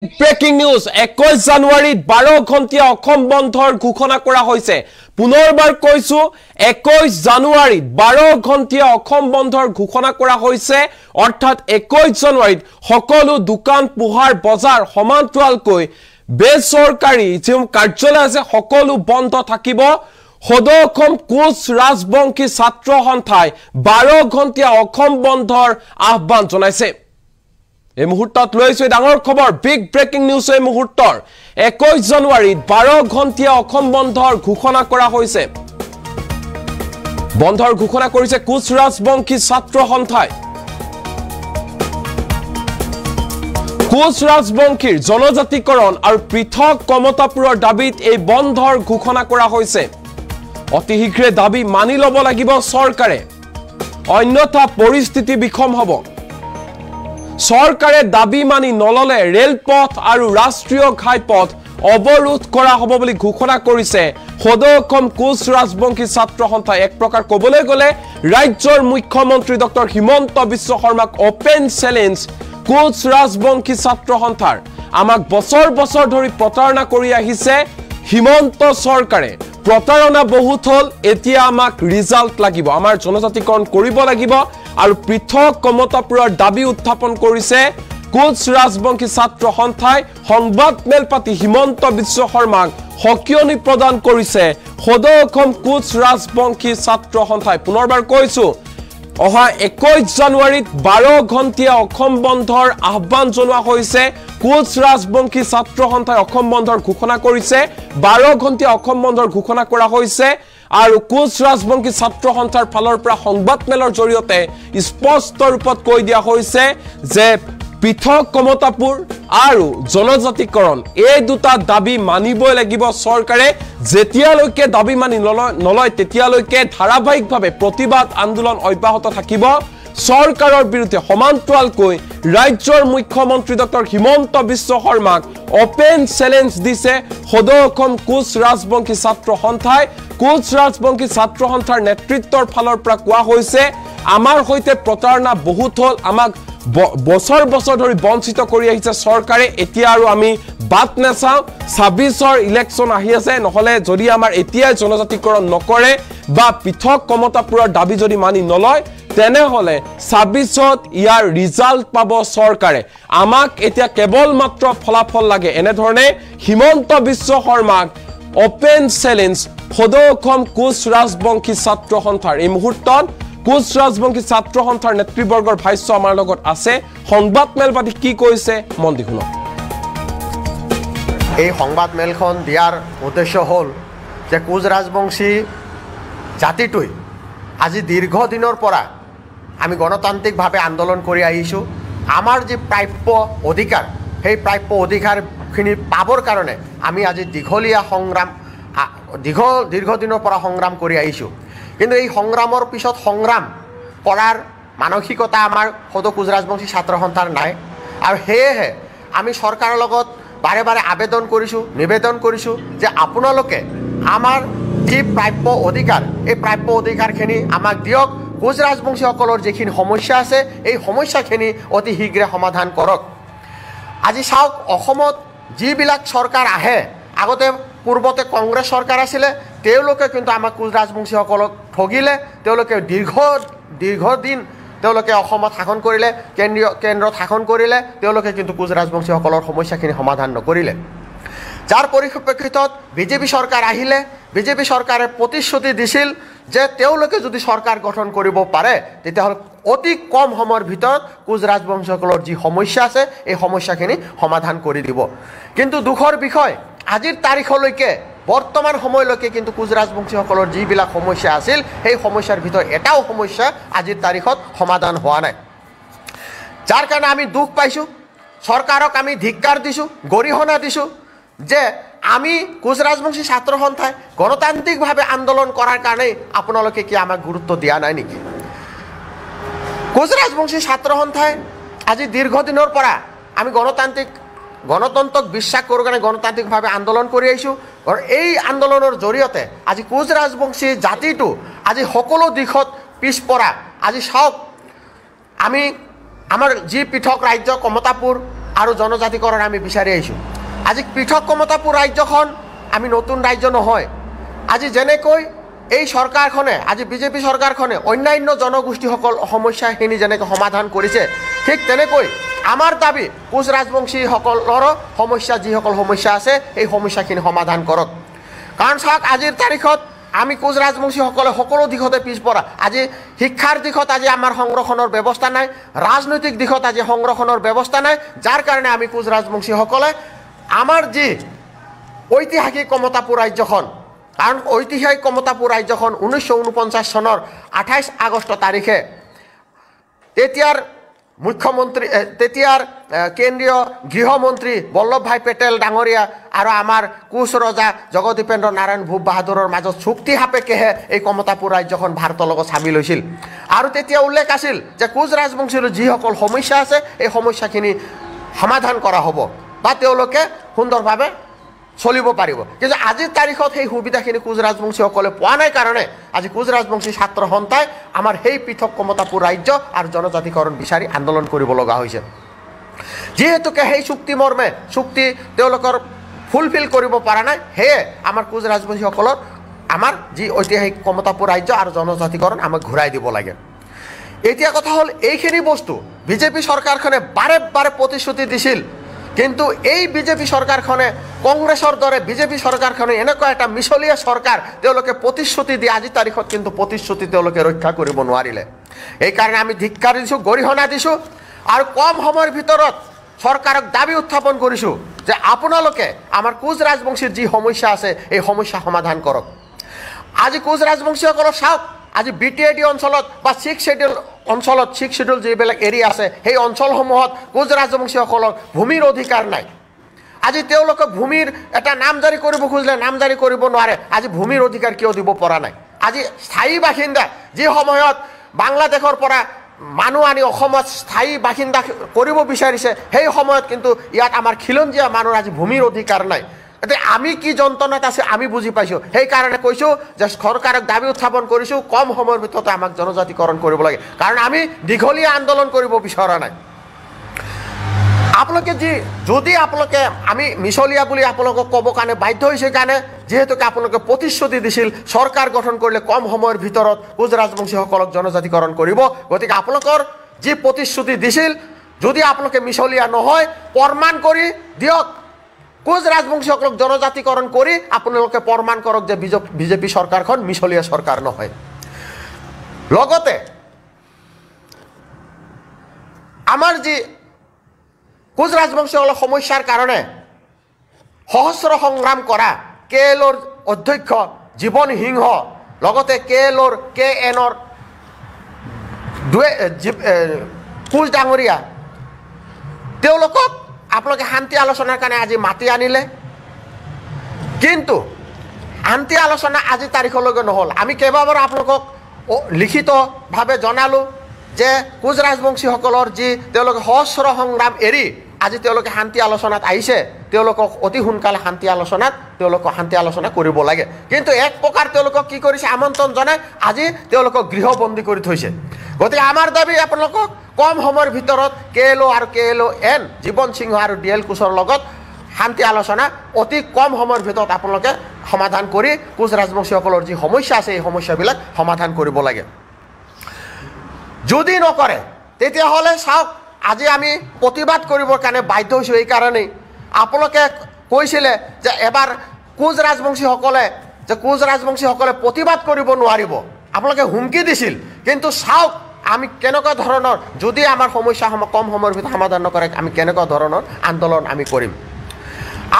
Breaking news 21 জানুৱাৰীত 12 ঘণ্টীয়া অসম বন্ধৰ ঘোষণা কৰা হৈছে পুনৰবাৰ কৈছো 21 জানুৱাৰীত 12 ঘণ্টীয়া অসম বন্ধৰ ঘোষণা কৰা হৈছে অৰ্থাৎ 21 জানুৱাৰীত সকলো দোকান পোহাৰ বজাৰ সমান্তৰালকৈ বেচৰকাৰী যে কাৰ্যালয় আছে সকলো বন্ধ থাকিব সদৌ কোচ ৰাজবংশী ছাত্ৰ সন্থাই 12 ঘণ্টীয়া অসম বন্ধৰ আহ্বান জনাইছে এই মুহূৰ্তত লৈছে ডাঙৰ খবৰ বিগ ব্ৰেকিং নিউজ এই মুহূৰ্তৰ 21 জানুৱাৰীত 12 ঘণ্টীয়া অসম বন্ধৰ ঘোষণা কৰা হৈছে বন্ধৰ ঘোষণা কৰিছে কোচ ৰাজবংশী ছাত্ৰ সন্থাই কোচ ৰাজবংশীৰ জনজাতিকৰণ আৰু পৃথক কমতাপুৰৰ দাবীত এই বন্ধৰ ঘোষণা কৰা হৈছে অতি শীঘ্ৰে দাবী মানি ল'ব লাগিব চৰকাৰে অন্যথা পৰিস্থিতি বিষম হ'ব সৰকাৰে দাবী মানি নললে ৰেলপথ আৰু ৰাষ্ট্ৰীয় ঘাইপথ অৱৰোধ কৰা হ'ব বুলি ঘোষণা কৰিছে সদৌ কোচ ৰাজবংশী ছাত্ৰ সন্থাই এক প্ৰকাৰ ক'বলৈ গ'লে ৰাজ্যৰ মুখ্যমন্ত্ৰী ডক্টৰ হিমন্ত বিশ্ব শৰ্মাক ওপেন চ্যালেঞ্জ কোচ ৰাজবংশী ছাত্ৰ সন্থাৰ আমাক বছৰ বছৰ ধৰি প্ৰতাৰণা কৰি আহিছে হিমন্ত চৰকাৰে প্ৰতাৰণা বহুত হল এতিয়া আমাক ৰিজাল্ট লাগিব আমাৰ জনজাতিকৰণ কৰিব লাগিব আৰু পৃথক কমতাপুৰৰ দাবী উত্থাপন কৰিছে কোচ ৰাজবংশী ছাত্ৰ সন্থাই সংবাদ মেল পাতি হিমন্ত বিশ্ব শৰ্মাক সকিয়নি প্ৰদান কৰিছে সদৌ কোচ ৰাজবংশী ছাত্ৰ সন্থাই পুনৰবাৰ কৈছো অহা 21 জানুৱাৰীত 12 ঘণ্টীয়া অসম বন্ধৰ আহ্বান জনোৱা হৈছে কোচ ৰাজবংশী ছাত্ৰ সন্থাই অসম বন্ধৰ ঘোষণা কৰিছে 12 ঘণ্টীয়া অসম বন্ধৰ ঘোষণা কৰা হৈছে আৰু কোচ ৰাজবংশী ছাত্ৰ সন্থাৰ ফালৰ পৰা সংবাদ মেলৰ জৰিয়তে স্পষ্ট ৰূপত কৈ দিয়া হৈছে যে পৃথক কমতাপুৰ আৰু জনজাতিকৰণ এই দুটা দাবী মানিবই লাগিব চৰকাৰে যেতিয়ালৈকে দাবী মানি নলয় তেতিয়ালৈকে ধাৰাবাহিকভাৱে প্ৰতিবাদ আন্দোলন অব্যাহত থাকিব চৰকাৰৰ বিৰুদ্ধে সমান্তৰালকৈ ৰাজ্যৰ মুখ্যমন্ত্ৰী ডক্টৰ হিমন্ত বিশ্ব শৰ্মাক ওপেন চ্যালেঞ্জ দিছে সদৌ কোচ ৰাজবংশী ছাত্ৰ সন্থাই কোচ ৰাজবংশী ছাত্ৰ সন্থাৰ নেতৃত্বৰ ফালৰ পৰা কোৱা হৈছে আমাৰ হৈতে প্ৰতাৰণা বহুত হল আমাক বছৰ বছৰ ধৰি বঞ্চিত কৰি আহিছে চৰকাৰে এতিয়া আৰু আমি বাট নেচাও 26ৰ ইলেকশ্যন আহি আছে নহলে যদি আমাৰ এতিয়া জনজাতিকৰণ নকৰে বা পৃথক কমতাপুৰৰ দাবী যদি মানি নলয় তেনেহলে 26ত ইয়াৰ ৰিজাল্ট পাব চৰকাৰে আমাক এতিয়া কেৱল মাত্ৰ ফলাফল লাগে এনে ধৰণে হিমন্ত বিশ্ব শৰ্মাক ওপেন চ্যালেঞ্জ সদৌ কোচ ৰাজবংশী ছাত্ৰ সন্থাৰ এই মুহূৰ্তত কোচ ৰাজবংশী ছাত্ৰ সন্থাৰ নেতৃবৰ্গৰ ভাষ্য আমাৰ লগত আছে সংবাদ মেল পাতি কি কৈছে মন দি শুনক এই সংবাদ মেলখন দিয়াৰ উদ্দেশ্য হ'ল যে কোচ ৰাজবংশী জাতিটোই আজি দীৰ্ঘদিনৰ পৰা আমি গণতান্ত্ৰিকভাৱে আন্দোলন কৰি আহিছোঁ আমাৰ যে প্ৰাপ্য অধিকাৰ সেই প্ৰাপ্য অধিকাৰখিনি পাবৰ কাৰণে আমি আজি দীৰ্ঘদিনৰ পৰা সংগ্ৰাম কৰি আহিছোঁ কিন্তু এই সংগ্ৰামৰ পিছত সংগ্ৰাম কৰাৰ মানসিকতা আমাৰ সদৌ কোচ ৰাজবংশী ছাত্ৰ সন্থাৰ নাই আৰু সেয়েহে আমি চৰকাৰৰ লগত বাৰে বাৰে আবেদন কৰিছোঁ নিবেদন কৰিছোঁ যে আপোনালোকে আমাৰ যি প্ৰাপ্য অধিকাৰ এই প্ৰাপ্য অধিকাৰখিনি আমাক দিয়ক কোচ ৰাজবংশীসকলৰ যিখিনি সমস্যা আছে এই সমস্যাখিনি অতি শীঘ্ৰে সমাধান কৰক আজি চাওক অসমত যিবিলাক চৰকাৰ আহে আগতে পূৰ্বতে কংগ্ৰেছ চৰকাৰ আছিলে তেওঁলোকে কিন্তু আমাক কোচ ৰাজবংশীসকলক ঠগিলে তেওঁলোকে দীৰ্ঘদিন তেওঁলোকে অসমত শাসন কৰিলে কেন্দ্ৰত শাসন কৰিলে তেওঁলোকে কিন্তু কোচ ৰাজবংশীসকলৰ সমস্যাখিনি সমাধান নকৰিলে যাৰ পৰিপ্ৰেক্ষিতত বিজেপি চৰকাৰ আহিলে বিজেপি চৰকাৰে প্ৰতিশ্ৰুতি দিছিল যে তেওঁলোকে যদি চৰকাৰ গঠন কৰিব পাৰে তেতিয়াহ'লে অতি কম সময়ৰ ভিতৰত কোচ ৰাজবংশীসকলৰ যি সমস্যা আছে এই সমস্যাখিনি সমাধান কৰি দিব কিন্তু দুখৰ বিষয় আজিৰ তাৰিখলৈকে বৰ্তমান সময়লৈকে কিন্তু কোচ ৰাজবংশীসকলৰ যিবিলাক সমস্যা আছিল সেই সমস্যাৰ ভিতৰত এটাও সমস্যা আজিৰ তাৰিখত সমাধান হোৱা নাই যাৰ কাৰণে আমি দুখ পাইছোঁ চৰকাৰক আমি ধিক্কাৰ দিছোঁ গৰিহণা দিছোঁ যে আমি কোচ ৰাজবংশী ছাত্ৰ সন্থাই গণতান্ত্ৰিকভাৱে আন্দোলন কৰাৰ কাৰণে আপোনালোকে কি আমাক গুৰুত্ব দিয়া নাই নেকি কোচ ৰাজবংশী ছাত্ৰ সন্থাই আজি দীৰ্ঘদিনৰ পৰা আমি গণতন্ত্ৰক বিশ্বাস কৰোঁ কাৰণে গণতান্ত্ৰিকভাৱে আন্দোলন কৰি আহিছোঁ আৰু এই আন্দোলনৰ জৰিয়তে আজি কোচ ৰাজবংশী জাতিটো আজি সকলো দিশত পিছপৰা আজি চাওক আমি আমাৰ যি পৃথক ৰাজ্য কমতাপুৰ আৰু জনজাতিকৰণ আমি বিচাৰি আহিছোঁ আজি পৃথক কমতাপুৰ ৰাজ্যখন আমি নতুন ৰাজ্য নহয় আজি যেনেকৈ এই চৰকাৰখনে আজি বিজেপি চৰকাৰখনে অন্যান্য জনগোষ্ঠীসকল সমস্যাখিনি যেনেকৈ সমাধান কৰিছে ঠিক তেনেকৈ আমাৰ দাবী কোচ ৰাজবংশীসকলৰ সমস্যা যিসকল সমস্যা আছে এই সমস্যাখিনি সমাধান কৰক কাৰণ চাওক আজিৰ তাৰিখত আমি কোচ ৰাজবংশীসকলে সকলো দিশতে পিছপৰা আজি শিক্ষাৰ দিশত আজি আমাৰ সংৰক্ষণৰ ব্যৱস্থা নাই ৰাজনৈতিক দিশত আজি সংৰক্ষণৰ ব্যৱস্থা নাই যাৰ কাৰণে আমি কোচ ৰাজবংশীসকলে আমাৰ যি ঐতিহাসিক কমতাপুৰ ৰাজ্যখন কাৰণ ঐতিহাসিক কমতাপুৰ ৰাজ্যখন 1949 চনৰ 28 আগষ্ট তাৰিখে তেতিয়াৰ মুখ্যমন্ত্ৰী তেতিয়াৰ কেন্দ্ৰীয় গৃহমন্ত্ৰী বল্লভ ভাই পেটেল ডাঙৰীয়া আৰু আমাৰ কোচ ৰজা জগদীপেন্দ্ৰ নাৰায়ণ ভূপ বাহাদুৰৰ মাজত চুক্তি সাপেক্ষেহে এই কমতাপুৰ ৰাজ্যখন ভাৰতৰ লগত চামিল হৈছিল আৰু তেতিয়া উল্লেখ আছিল যে কোচ ৰাজবংশীৰ যিসকল সমস্যা আছে এই সমস্যাখিনি সমাধান কৰা হ'ব বা তেওঁলোকে সুন্দৰভাৱে চলিব পাৰিব কিন্তু আজিৰ তাৰিখত সেই সুবিধাখিনি কোচ ৰাজবংশীসকলে পোৱা নাই কাৰণে আজি কোচ ৰাজবংশী ছাত্ৰ সন্থাই আমাৰ সেই পৃথক কমতাপুৰ ৰাজ্য আৰু জনজাতিকৰণ বিচাৰি আন্দোলন কৰিব লগা হৈছে যিহেতুকে সেই চুক্তি মৰ্মে চুক্তি তেওঁলোকৰ ফুলফিল কৰিব পৰা নাই সেয়ে আমাৰ কোচ ৰাজবংশীসকলৰ আমাৰ যি ঐতিহাসিক কমতাপুৰ ৰাজ্য আৰু জনজাতিকৰণ আমাক ঘূৰাই দিব লাগে এতিয়া কথা হ'ল এইখিনি বস্তু বিজেপি চৰকাৰখনে বাৰে বাৰে প্ৰতিশ্ৰুতি দিছিল কিন্তু এই বিজেপি চৰকাৰখনে কংগ্ৰেছৰ দৰে বিজেপি চৰকাৰখনে এনেকুৱা এটা মিছলীয়া চৰকাৰ তেওঁলোকে প্ৰতিশ্ৰুতি দি আজি তাৰিখত কিন্তু প্ৰতিশ্ৰুতি তেওঁলোকে ৰক্ষা কৰিব নোৱাৰিলে এইকাৰণে আমি ধিক্কাৰ দিছোঁ গৰিহণা দিছোঁ আৰু কম সময়ৰ ভিতৰত চৰকাৰক দাবী উত্থাপন কৰিছোঁ যে আপোনালোকে আমাৰ কোচ ৰাজবংশীৰ যি সমস্যা আছে এই সমস্যা সমাধান কৰক আজি কোচ ৰাজবংশীসকলৰ চাওক আজি BTAD অঞ্চলত বা 6 শিডিউল অঞ্চলত 6 শিডিউল যিবিলাক এৰিয়া আছে সেই অঞ্চলসমূহত কোচ ৰাজবংশীসকলৰ ভূমিৰ অধিকাৰ নাই আজি তেওঁলোকে ভূমিৰ এটা নাম জাৰি কৰিব খুজিলে নাম জাৰি কৰিব নোৱাৰে আজি ভূমিৰ অধিকাৰ কিয় দিব পৰা নাই আজি স্থায়ী বাসিন্দা যি সময়ত বাংলাদেশৰ পৰা মানুহ আনি অসমত স্থায়ী বাসিন্দা কৰিব বিচাৰিছে সেই সময়ত কিন্তু ইয়াত আমাৰ খিলঞ্জীয়া মানুহৰ আজি ভূমিৰ অধিকাৰ নাই এতিয়া আমি কি যন্ত্ৰণাত আছে আমি বুজি পাইছোঁ সেইকাৰণে কৈছোঁ যে চৰকাৰক দাবী উত্থাপন কৰিছোঁ কম সময়ৰ ভিতৰতে আমাক জনজাতিকৰণ কৰিব লাগে কাৰণ আমি দীঘলীয়া আন্দোলন কৰিব বিচৰা নাই আপোনালোকে যদি আপোনালোকে আমি মিছলীয়া বুলি আপোনালোকক ক'ব কাৰণে বাধ্য হৈছে কাৰণে যেহেতুকে আপোনালোকে প্ৰতিশ্ৰুতি দিছিল চৰকাৰ গঠন কৰিলে কম সময়ৰ ভিতৰত কোচ ৰাজবংশীসকলক জনজাতিকৰণ কৰিব গতিকে আপোনালোকৰ যি প্ৰতিশ্ৰুতি দিছিল যদি আপোনালোকে মিছলীয়া নহয় প্ৰমাণ কৰি দিয়ক কোচ ৰাজবংশীসকলক জনজাতিকৰণ কৰি আপোনালোকে প্ৰমাণ কৰক যে বিজেপি চৰকাৰখন মিছলীয়া চৰকাৰ নহয় লগতে আমাৰ যি কোচ ৰাজবংশীসকলৰ সমস্যাৰ কাৰণে সহস্ৰ সংগ্ৰাম কৰা KLৰ অধ্যক্ষ জীৱন সিংহ লগতে KLৰ KNৰ কোচ ডাঙৰীয়া তেওঁলোকক আপোনালোকে শান্তি আলোচনাৰ কাৰণে আজি মাতি আনিলে কিন্তু শান্তি আলোচনা আজি তাৰিখলৈকে নহ'ল আমি কেইবাবাৰো আপোনালোকক লিখিতভাৱে জনালোঁ যে কোচ ৰাজবংশীসকলৰ যি তেওঁলোকে সহস্ৰ সংগ্ৰাম এৰি আজি তেওঁলোকে শান্তি আলোচনাত আহিছে তেওঁলোকক অতি সোনকালে শান্তি আলোচনা কৰিব লাগে কিন্তু এক প্ৰকাৰ তেওঁলোকক কি কৰিছে আমন্ত্ৰণ জনাই আজি তেওঁলোকক গৃহবন্দী কৰি থৈছে গতিকে আমাৰ দাবী আপোনালোকক কম সময়ৰ ভিতৰত KLO আৰু KLON জীৱন সিংহ আৰু DL কোচৰ লগত শান্তি আলোচনা অতি কম সময়ৰ ভিতৰত আপোনালোকে সমাধান কৰি কোচ ৰাজবংশীসকলৰ যি সমস্যা আছে এই সমস্যাবিলাক সমাধান কৰিব লাগে যদি নকৰে তেতিয়াহ'লে চাওক আজি আমি প্ৰতিবাদ কৰিবৰ কাৰণে বাধ্য হৈছোঁ এই কাৰণেই আপোনালোকে কৈছিলে যে এবাৰ কোচ ৰাজবংশীসকলে প্ৰতিবাদ কৰিব নোৱাৰিব আপোনালোকে হুমকি দিছিল কিন্তু চাওক আমি কেনেকুৱা ধৰণৰ যদি আমাৰ সমস্যা কম সময়ৰ ভিতৰত সমাধান নকৰে আমি কেনেকুৱা ধৰণৰ আন্দোলন আমি কৰিম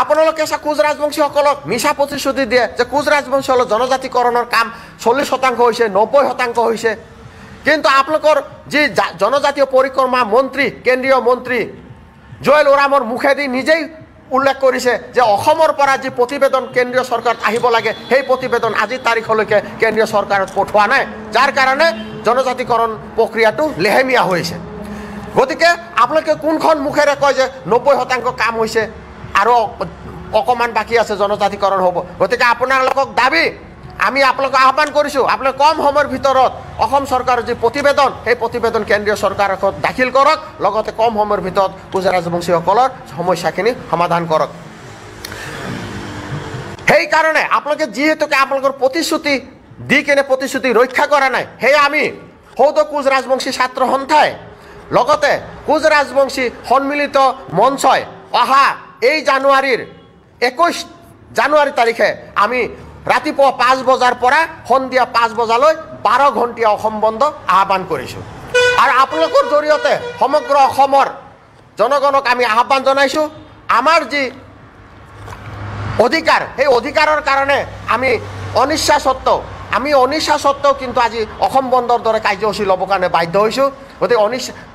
আপোনালোকে কোচ ৰাজবংশীসকলক মিছা প্ৰতিশ্ৰুতি দিয়ে যে কোচ ৰাজবংশীসকলৰ জনজাতিকৰণৰ কাম 40% হৈছে 90% হৈছে কিন্তু আপোনালোকৰ যি জনজাতীয় পৰিক্ৰমা মন্ত্ৰী কেন্দ্ৰীয় মন্ত্ৰী জয়েল ওৰামৰ মুখেদি নিজেই উল্লেখ কৰিছে যে অসমৰ পৰা যি প্ৰতিবেদন কেন্দ্ৰীয় চৰকাৰত আহিব লাগে সেই প্ৰতিবেদন আজিৰ তাৰিখলৈকে কেন্দ্ৰীয় চৰকাৰত পঠোৱা নাই যাৰ কাৰণে জনজাতিকৰণ প্ৰক্ৰিয়াটো লেহেমীয়া হৈছে গতিকে আপোনালোকে কোনখন মুখেৰে কয় যে 90% কাম হৈছে আৰু অকণমান বাকী আছে জনজাতিকৰণ হ'ব গতিকে আপোনালোকক দাবী আমি আপোনালোকক আহ্বান কৰিছোঁ, আপোনালোকে কম সময়ৰ ভিতৰত অসম চৰকাৰৰ যি প্ৰতিবেদন সেই প্ৰতিবেদন কেন্দ্ৰীয় চৰকাৰৰ আগত দাখিল কৰক, লগতে কম সময়ৰ ভিতৰত কোচ ৰাজবংশীসকলৰ সমস্যাখিনি সমাধান কৰক। সেইকাৰণে আপোনালোকে যিহেতুকে আপোনালোকৰ প্ৰতিশ্ৰুতি দি কেনে প্ৰতিশ্ৰুতি ৰক্ষা কৰা নাই, সেয়ে আমি সৌদ কোচ ৰাজবংশী ছাত্ৰ সন্থাই লগতে কোচ ৰাজবংশী সন্মিলিত মঞ্চই অহা এই জানুৱাৰীৰ 21 জানুৱাৰী তাৰিখে আমি ৰাতিপুৱা 5 বজাৰ পৰা সন্ধিয়া 5 বজালৈ 12 ঘণ্টীয়া অসম বন্ধ আহ্বান কৰিছোঁ। আৰু আপোনালোকৰ জৰিয়তে সমগ্ৰ অসমৰ জনগণক আমি আহ্বান জনাইছোঁ, আমাৰ যি অধিকাৰ সেই অধিকাৰৰ কাৰণে আমি অনিচ্ছা সত্ত্বেও কিন্তু আজি অসম বন্ধৰ দৰে কাৰ্যসূচী ল'বৰ কাৰণে বাধ্য হৈছোঁ।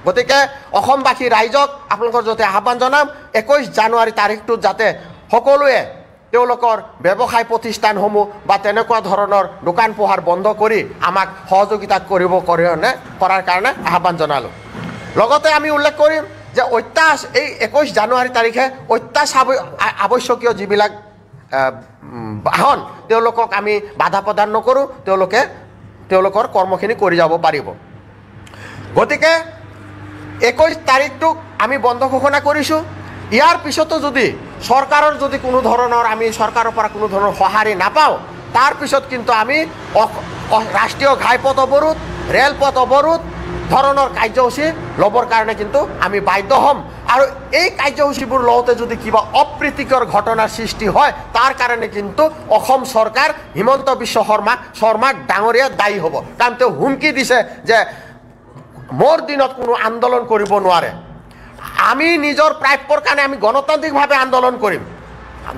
গতিকে অসমবাসী ৰাইজক আপোনালোকৰ যাতে আহ্বান জনাম, 21 জানুৱাৰী তাৰিখটোত যাতে সকলোৱে তেওঁলোকৰ ব্যৱসায় প্ৰতিষ্ঠানসমূহ বা তেনেকুৱা ধৰণৰ দোকান পোহাৰ বন্ধ কৰি আমাক সহযোগিতা কৰাৰ কাৰণে আহ্বান জনালোঁ। লগতে আমি উল্লেখ কৰিম যে এই 21 জানুৱাৰী তাৰিখে আৱশ্যকীয় যিবিলাক বাহন তেওঁলোকক আমি বাধা প্ৰদান নকৰোঁ, তেওঁলোকৰ কৰ্মখিনি কৰি যাব পাৰিব। গতিকে 21 তাৰিখটোক আমি বন্ধ ঘোষণা কৰিছোঁ। ইয়াৰ পিছতো যদি চৰকাৰৰ কোনো ধৰণৰ আমি চৰকাৰৰ পৰা কোনো ধৰণৰ সঁহাৰি নাপাওঁ, তাৰপিছত কিন্তু আমি ৰাষ্ট্ৰীয় ঘাইপথ অৱৰোধ, ৰেলপথ অৱৰোধ ধৰণৰ কাৰ্যসূচী ল'বৰ কাৰণে কিন্তু আমি বাধ্য হ'ম। আৰু এই কাৰ্যসূচীবোৰ লওঁতে যদি কিবা অপ্ৰীতিকৰ ঘটনাৰ সৃষ্টি হয়, তাৰ কাৰণে কিন্তু অসম চৰকাৰ হিমন্ত বিশ্ব শৰ্মাক ডাঙৰীয়া দায়ী হ'ব। কাৰণ তেওঁ হুমকি দিছে যে মোৰ দিনত কোনো আন্দোলন কৰিব নোৱাৰে, আমি নিজৰ প্ৰাপ্যৰ কাৰণে আমি গণতান্ত্ৰিকভাৱে আন্দোলন কৰিম,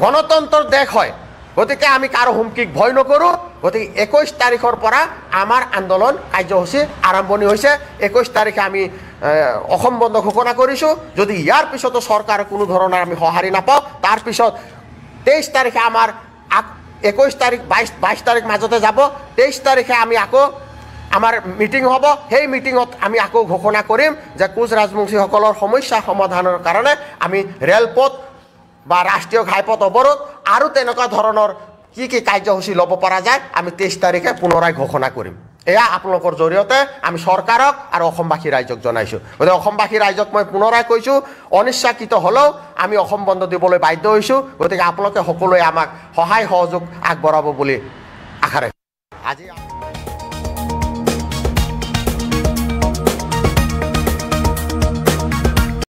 গণতন্ত্ৰৰ দেশ হয়। গতিকে আমি কাৰো হুমকিক ভয় নকৰোঁ। গতিকে 21 তাৰিখৰ পৰা আমাৰ আন্দোলন কাৰ্যসূচী আৰম্ভণি হৈছে। 21 তাৰিখে আমি অসম বন্ধ ঘোষণা কৰিছোঁ। যদি ইয়াৰ পিছতো চৰকাৰৰ কোনো ধৰণৰ আমি সঁহাৰি নাপাওঁ, তাৰপিছত 23 তাৰিখে আমাৰ 21 তাৰিখ 22 তাৰিখ মাজতে যাব, 23 তাৰিখে আমি আকৌ আমাৰ মিটিং হ'ব। সেই মিটিঙত আমি আকৌ ঘোষণা কৰিম যে কোচ ৰাজবংশীসকলৰ সমস্যা সমাধানৰ কাৰণে আমি ৰেলপথ বা ৰাষ্ট্ৰীয় ঘাইপথ অৱৰোধ আৰু তেনেকুৱা ধৰণৰ কি কাৰ্যসূচী ল'ব পৰা যায় আমি 23 তাৰিখে পুনৰাই ঘোষণা কৰিম। এয়া আপোনালোকৰ জৰিয়তে আমি চৰকাৰক আৰু অসমবাসী ৰাইজক জনাইছোঁ। গতিকে অসমবাসী ৰাইজক মই পুনৰাই কৈছোঁ, অনিচ্ছাকৃত হ'লেও আমি অসম বন্ধ দিবলৈ বাধ্য হৈছোঁ। গতিকে আপোনালোকে সকলোৱে আমাক সহায় সহযোগ আগবঢ়াব বুলি আশা ৰাখিছোঁ। আজি